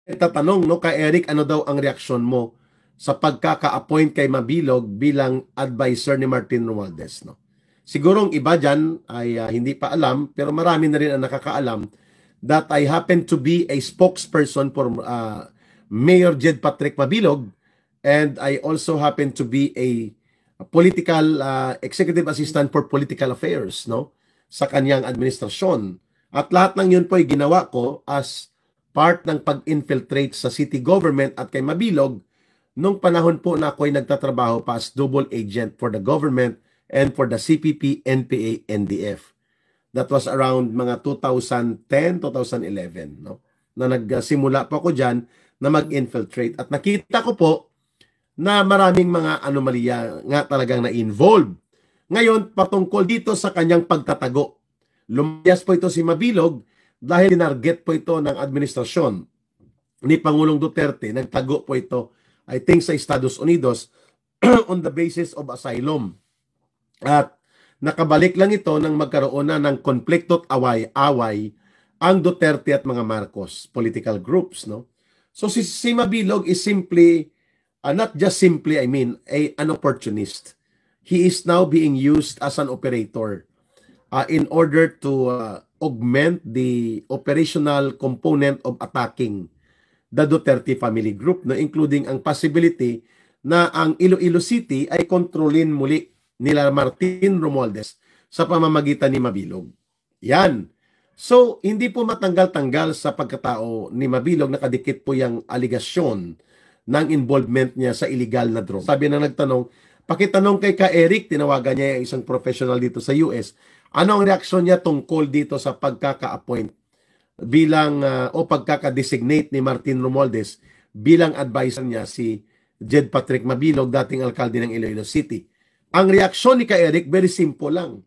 Tatanong no kay Eric, ano daw ang reaksyon mo sa pagkaka-appoint kay Mabilog bilang advisor ni Martin Romualdez, no? Siguro ang iba diyan ay hindi pa alam, pero marami na rin ang nakakaalam that I happen to be a spokesperson for Mayor Jed Patrick Mabilog, and I also happen to be a political executive assistant for political affairs, no, sa kanyang administrasyon. At lahat ng yun po ay ginawa ko as part ng pag-infiltrate sa city government at kay Mabilog nung panahon po na ako ay nagtatrabaho pa as double agent for the government and for the CPP, NPA, NDF. That was around mga 2010, 2011, no? Na nagsimula po ako dyan na mag-infiltrate. At nakita ko po na maraming mga anomalya nga talagang na-involve. Ngayon, patungkol dito sa kanyang pagtatago. Lumayas po ito si Mabilog dahil tinarget po ito ng administrasyon ni Pangulong Duterte. Nagtago po ito, I think, sa Estados Unidos on the basis of asylum. At nakabalik lang ito nang magkaroon na ng konflikto at away-away ang Duterte at mga Marcos political groups, no? So si Mabilog is simply, not just simply, I mean, an opportunist. He is now being used as an operator in order to augment the operational component of attacking the Duterte family group, no, including ang possibility na ang Iloilo City ay kontrolin muli nila Martin Romualdez sa pamamagitan ni Mabilog. Yan. So, hindi po matanggal-tanggal sa pagkatao ni Mabilog, nakadikit po yung aligasyon ng involvement niya sa illegal na drug. Sabi na nagtanong, pakitanong kay Ka Eric, tinawagan niya yung isang professional dito sa US, ano ang reaksyon niya tungkol dito sa pagkaka-appoint bilang o pagkaka-designate ni Martin Romualdez bilang advisor niya si Jed Patrick Mabilog, dating alkalde ng Iloilo City. Ang reaksyon ni Ka Eric, very simple lang.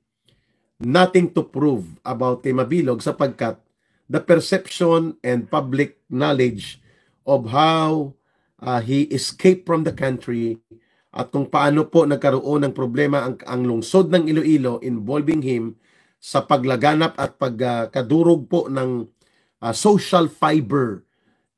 Nothing to prove about kay Mabilog sapagkat the perception and public knowledge of how he escaped from the country at kung paano po nagkaroon ng problema ang lungsod ng Iloilo involving him sa paglaganap at pagkadurog po ng social fiber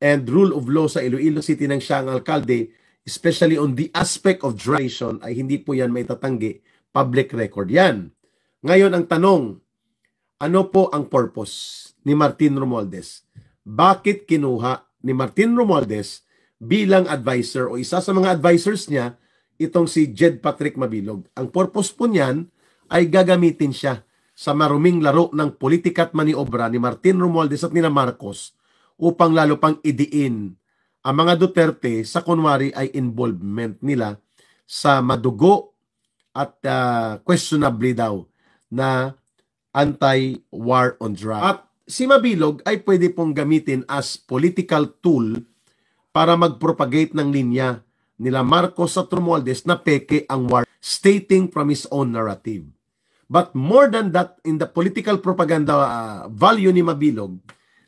and rule of law sa Iloilo City ng siyang alkalde, especially on the aspect of duration, ay hindi po yan may tatanggi. Public record yan. Ngayon ang tanong, ano po ang purpose ni Martin Romualdez? Bakit kinuha ni Martin Romualdez bilang advisor o isa sa mga advisors niya itong si Jed Patrick Mabilog? Ang purpose po niyan ay gagamitin siya sa maruming laro ng politika at maniobra ni Martin Romualdez at nina Marcos upang lalo pang idiin ang mga Duterte sa kunwari ay involvement nila sa madugo at questionably daw na anti-war on drugs. At si Mabilog ay pwede pong gamitin as political tool para mag-propagate ng linya nila Marcos at Romualdez na peke ang war, stating from his own narrative. But more than that, in the political propaganda value ni Mabilog,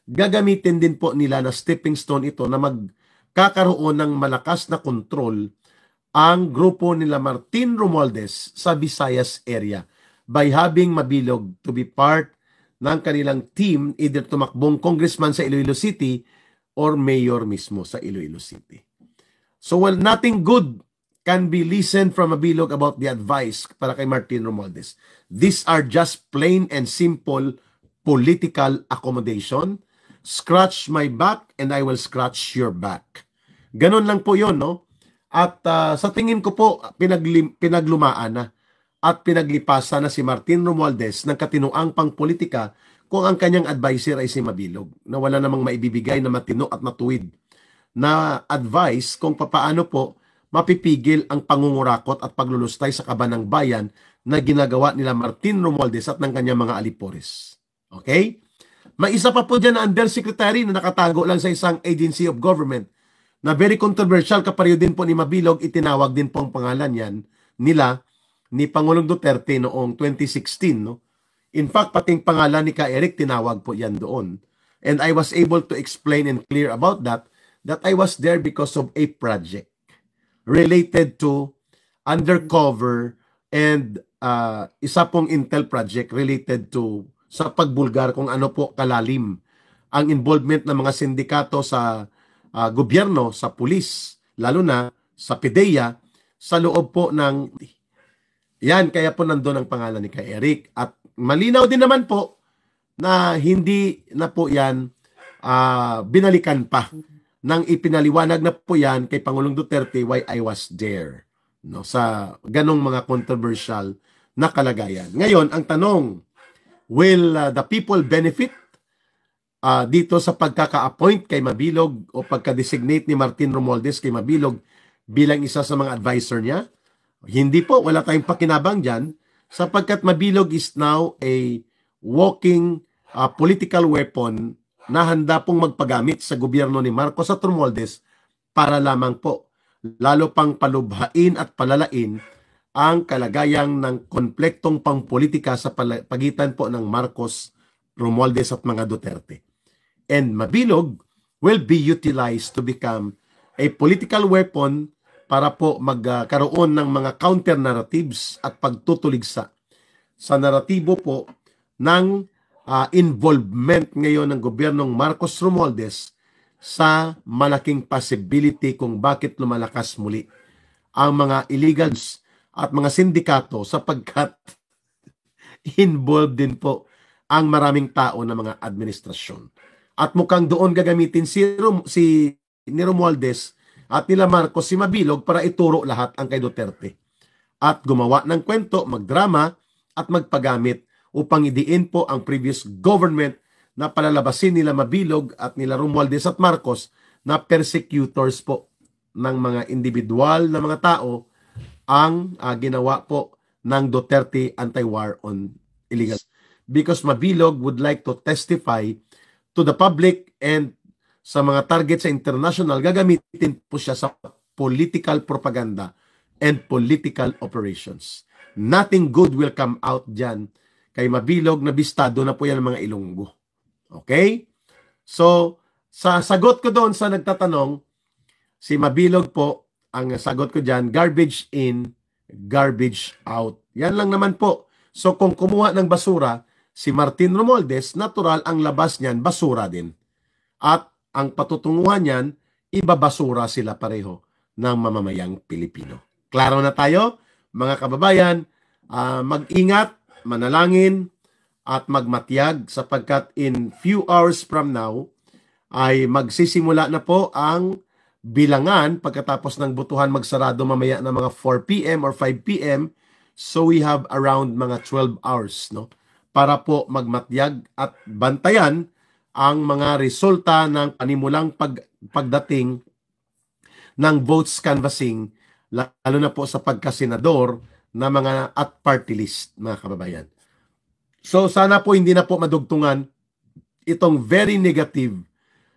gagamitin din po nila na stepping stone ito na magkakaroon ng malakas na kontrol ang grupo nila Martin Romualdez sa Visayas area by having Mabilog to be part ng kanilang team, either tumakbong congressman sa Iloilo City or mayor mismo sa Iloilo City. So while nothing good can be listened from Mabilog about the advice para kay Martin Romualdez, these are just plain and simple political accommodation. Scratch my back and I will scratch your back. Ganon lang po yun, no? At sa tingin ko po, pinaglumaan na at pinaglipasan na si Martin Romualdez ng katinuang pangpolitika kung ang kanyang advisor ay si Mabilog, na wala namang maibibigay na matino at matuwid na advice kung papaano po mapipigil ang pangungurakot at paglulustay sa kaban ng bayan na ginagawa nila Martin Romualdez at ng kanyang mga alipores. Okay? May isa pa po dyan na undersecretary na nakatago lang sa isang agency of government na very controversial, kapareho din po ni Mabilog, itinawag din po ang pangalan yan nila ni Pangulong Duterte noong 2016. No? In fact, pating pangalan ni Ka Eric, tinawag po yan doon. And I was able to explain and clear about that I was there because of a project related to undercover and isa pong intel project related to sa pagbulgar kung ano po kalalim ang involvement ng mga sindikato sa gobyerno, sa pulis, lalo na sa PDEA, sa loob po ng yan, kaya po nandun ang pangalan ni Kay Eric. At malinaw din naman po na hindi na po yan binalikan pa nang ipinaliwanag na po yan kay Pangulong Duterte why I was there, no, sa ganong mga controversial na kalagayan. Ngayon, ang tanong, will the people benefit dito sa pagkaka-appoint kay Mabilog o pagka-designate ni Martin Romualdez kay Mabilog bilang isa sa mga advisor niya? Hindi po, wala tayong pakinabang dyan sapagkat Mabilog is now a walking political weapon na handa pong magpagamit sa gobyerno ni Marcos at Romualdez para lamang po lalo pang palubhain at palalain ang kalagayang ng konfliktong pangpolitika sa pagitan po ng Marcos, Romualdez at mga Duterte. And Mabilog will be utilized to become a political weapon para po magkaroon ng mga counter-narratives at pagtutuligsa sa naratibo po ng involvement ngayon ng gobyernong Marcos Romualdez sa malaking possibility kung bakit lumalakas muli ang mga illegals at mga sindikato sapagkat involved din po ang maraming tao na mga administrasyon. At mukhang doon gagamitin ni Romualdez at nila Marcos si Mabilog para ituro lahat ang kay Duterte. At gumawa ng kwento, magdrama at magpagamit upang idiin po ang previous government na palalabasin nila Mabilog at nila Romualdez at Marcos na persecutors po ng mga individual na mga tao ang ginawa po ng Duterte anti-war on illegal. Because Mabilog would like to testify to the public and sa mga target sa international, gagamitin po siya sa political propaganda and political operations. Nothing good will come out dyan kay Mabilog na bistado na po yan ng mga Ilonggo. Okay? So, sa sagot ko doon sa nagtatanong, si Mabilog po, ang sagot ko dyan, garbage in, garbage out. Yan lang naman po. So, kung kumuha ng basura, si Martin Romualdez, natural ang labas niyan, basura din. At ang patutunguhan niyan, ibabasura sila pareho ng mamamayang Pilipino. Klaro na tayo, mga kababayan, mag-ingat, manalangin, at magmatiyag sapagkat in few hours from now ay magsisimula na po ang bilangan pagkatapos ng butuhan magsarado mamaya ng mga 4 p.m. or 5 p.m. So we have around mga 12 hours, no, para po magmatiyag at bantayan ang mga resulta ng panimulang pagdating ng votes canvassing, lalo na po sa pagkasenador na mga at party list, mga kababayan. So sana po hindi na po madugtungan itong very negative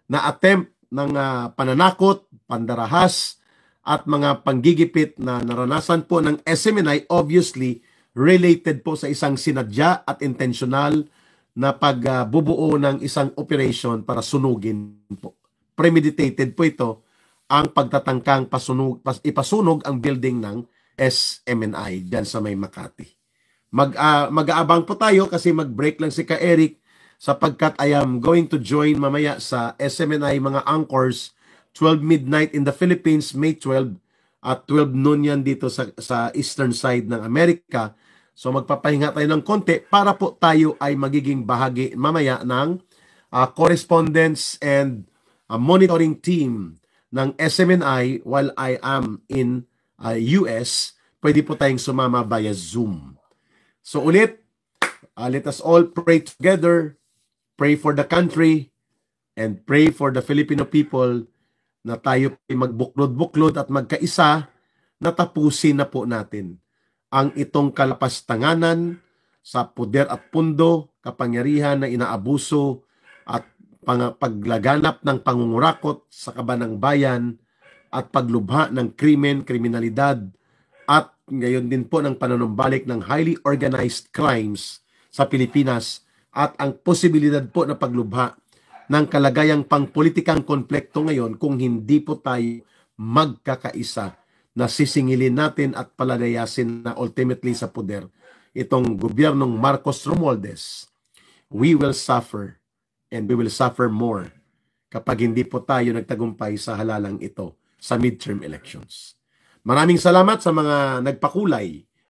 na attempt ng pananakot, pandarahas, at mga panggigipit na naranasan po ng SMNI, obviously related po sa isang sinadya at intentional na pagbubuo ng isang operation para sunugin po. Premeditated po ito ang pagtatangkang ipasunog ang building ng SMNI dyan sa may Makati. Mag-aabang po tayo kasi mag-break lang si Ka Eric sapagkat I am going to join mamaya sa SMNI mga anchors 12 midnight in the Philippines, May 12 at 12 noon yan dito sa eastern side ng Amerika. So magpapahinga tayo ng konti para po tayo ay magiging bahagi mamaya ng correspondence and monitoring team ng SMNI while I am in US. Pwede po tayong sumama via Zoom. So ulit, let us all pray together, pray for the country, and pray for the Filipino people na tayo ay magbuklod-buklod at magkaisa na tapusin na po natin ang itong kalapastanganan sa poder at pundo, kapangyarihan na inaabuso at paglaganap ng pangungurakot sa kabanang bayan at paglubha ng krimen, kriminalidad at ngayon din po ng pananumbalik ng highly organized crimes sa Pilipinas at ang posibilidad po na paglubha ng kalagayang pangpolitikang konflikto ngayon kung hindi po tayo magkakaisa na sisingilin natin at palalayasin na ultimately sa poder itong gobyernong Marcos Romualdez. We will suffer and we will suffer more kapag hindi po tayo nagtagumpay sa halalang ito sa midterm elections. Maraming salamat sa mga nagpakulay